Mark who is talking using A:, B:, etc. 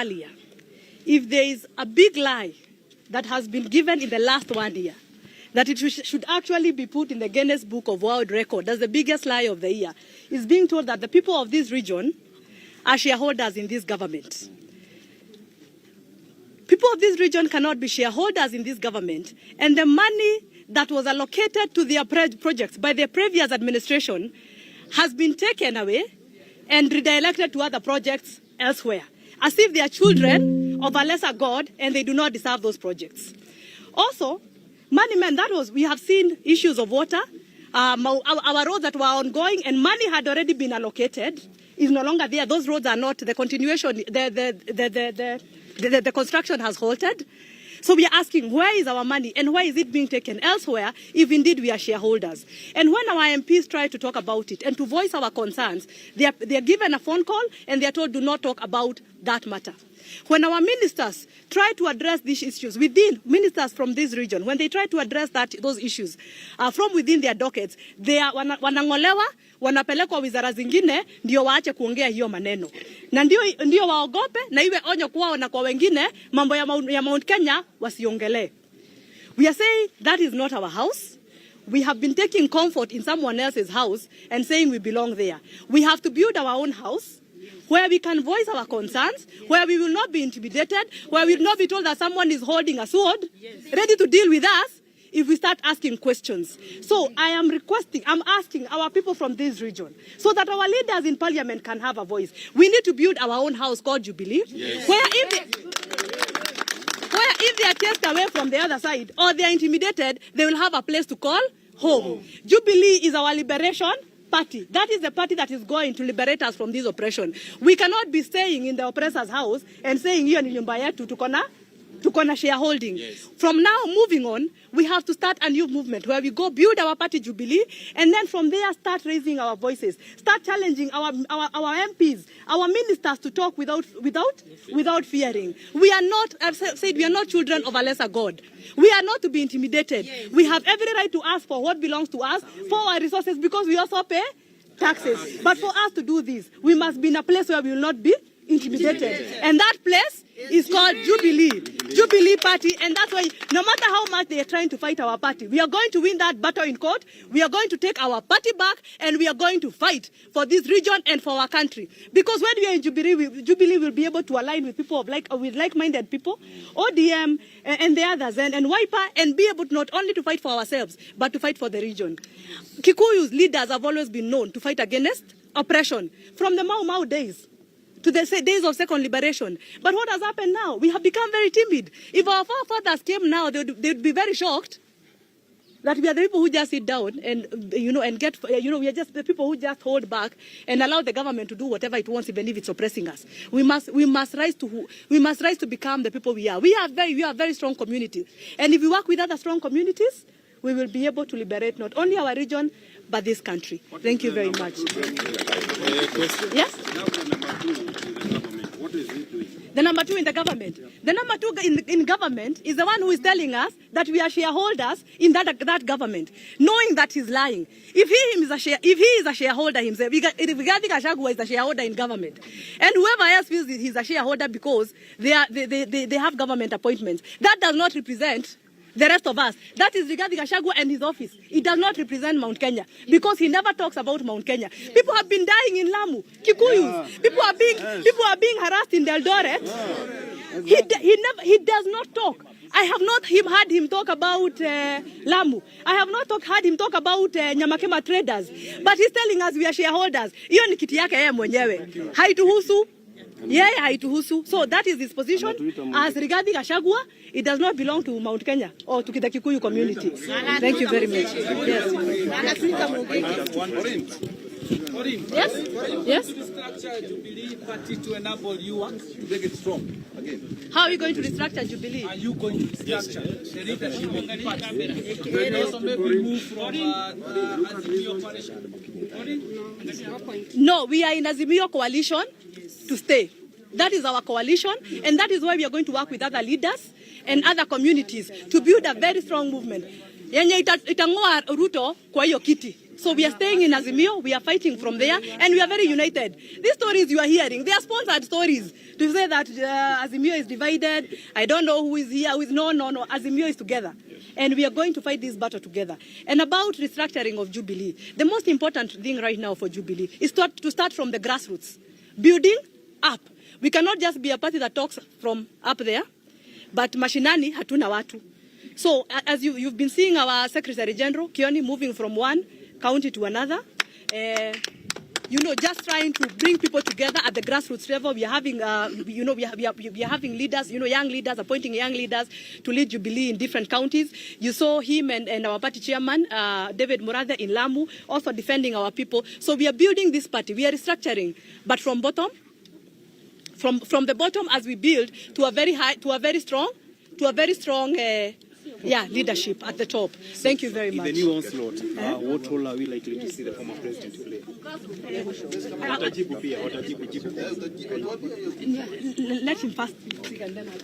A: earlier, if there is a big lie that has been given in the last 1 year, that it should actually be put in the Guinness Book of World Record as the biggest lie of the year, is being told that the people of this region are shareholders in this government. People of this region cannot be shareholders in this government, and the money that was allocated to their projects by the previous administration has been taken away and redirected to other projects elsewhere, as if they are children of a lesser God and they do not deserve those projects. Also, money meant we have seen issues of water, our roads that were ongoing and money had already been allocated is no longer there. Those roads are not the continuation, the construction has halted. So we are asking, where is our money and why is it being taken elsewhere if indeed we are shareholders? And when our MPs try to talk about it and to voice our concerns, they are given a phone call and they are told do not talk about that matter. When our ministers try to address these issues within ministers from this region, when they try to address those issues from within their dockets, they are wanangolewa, wanapelekwa wizara zingine ndio waache kuongea hiyo maneno. Na ndio waogope na iwe onyo kwao na kwa wengine mambo ya Mount Kenya wasiongele. We are saying that is not our house. We have been taking comfort in someone else's house and saying we belong there. We have to build our own house where we can voice our concerns, where we will not be intimidated, where we will not be told that someone is holding a sword, ready to deal with us if we start asking questions. So I'm asking our people from this region, so that our leaders in parliament can have a voice. We need to build our own house called Jubilee, where if they are chased away from the other side or they are intimidated, they will have a place to call home. Jubilee is our liberation party. That is the party that is going to liberate us from this oppression. We cannot be staying in the oppressor's house and saying hiyo ni nyumba yetu tukona shareholding. From now moving on, we have to start a new movement where we go build our party Jubilee, and then from there start raising our voices, start challenging our MPs, our ministers to talk without fearing. We are not, I've said, we are not children of a lesser God. We are not to be intimidated. We have every right to ask for what belongs to us, for our resources, because we also pay taxes. But for us to do this, we must be in a place where we will not be intimidated. And that place is called Jubilee. Jubilee Party, and that's why no matter how much they are trying to fight our party, we are going to win that battle in court. We are going to take our party back, and we are going to fight for this region and for our country. Because when we are in Jubilee, Jubilee will be able to align with people with like-minded people, ODM and the others, and Wiper, and be able not only to fight for ourselves, but to fight for the region. Kikuyu's leaders have always been known to fight against oppression from the Mau Mau days to the days of second liberation. But what has happened now? We have become very timid. If our forefathers came now, they would be very shocked that we are the people who just sit down and, we are just the people who just hold back and allow the government to do whatever it wants, even if it's oppressing us. We must rise to become the people we are. We are a very strong community. And if we work with other strong communities, we will be able to liberate not only our region, but this country. Thank you very much. Yes? The number two in the government. The number two in government is the one who is telling us that we are shareholders in that government, knowing that he's lying. If he is a shareholder himself, regarding Gachagua is a shareholder in government, and whoever else feels he's a shareholder because they have government appointments, that does not represent the rest of us. That is regarding Gachagua and his office. It does not represent Mount Kenya because he never talks about Mount Kenya. People have been dying in Lamu, Kikuyus. People are being harassed in Eldoret. He does not talk. I have not heard him talk about Lamu. I have not heard him talk about Nyamakema traders. But he's telling us we are shareholders. Hiyo ni kiti yake yeye mwenyewe. Haituhusu. Haituhusu. So that is his position. As regarding Gachagua, it does not belong to Mount Kenya or to the Kikuyu community. Thank you very much. Yes. Yes.
B: Restructure Jubilee Party to enable you to make it strong again.
A: How are you going to restructure Jubilee?
B: Are you going to restructure the leadership of the party? Can you also maybe move from Azimio coalition?
A: No, we are in Azimio coalition to stay. That is our coalition, and that is why we are going to work with other leaders and other communities to build a very strong movement. Yenye itang'oa Ruto kwa hiyo kiti. So we are staying in Azimio, we are fighting from there, and we are very united. These stories you are hearing, they are sponsored stories to say that Azimio is divided. I don't know who is here, who is no. Azimio is together. Yes. And we are going to fight this battle together. And about restructuring of Jubilee, the most important thing right now for Jubilee is to start from the grassroots, building up. We cannot just be a party that talks from up there, but mashinani hatuna watu. So as you've been seeing our Secretary General, Kioni, moving from one county to another, just trying to bring people together at the grassroots level. We are having, we are having leaders, young leaders, appointing young leaders to lead Jubilee in different counties. You saw him and our party chairman, David Murathe in Lamu, also defending our people. So we are building this party. We are restructuring, but from bottom, from the bottom as we build to a very high, to a very strong leadership at the top. Thank you very much.
C: In the new onslaught, what role are we likely to see the former president play?
A: Let him first speak and then I'll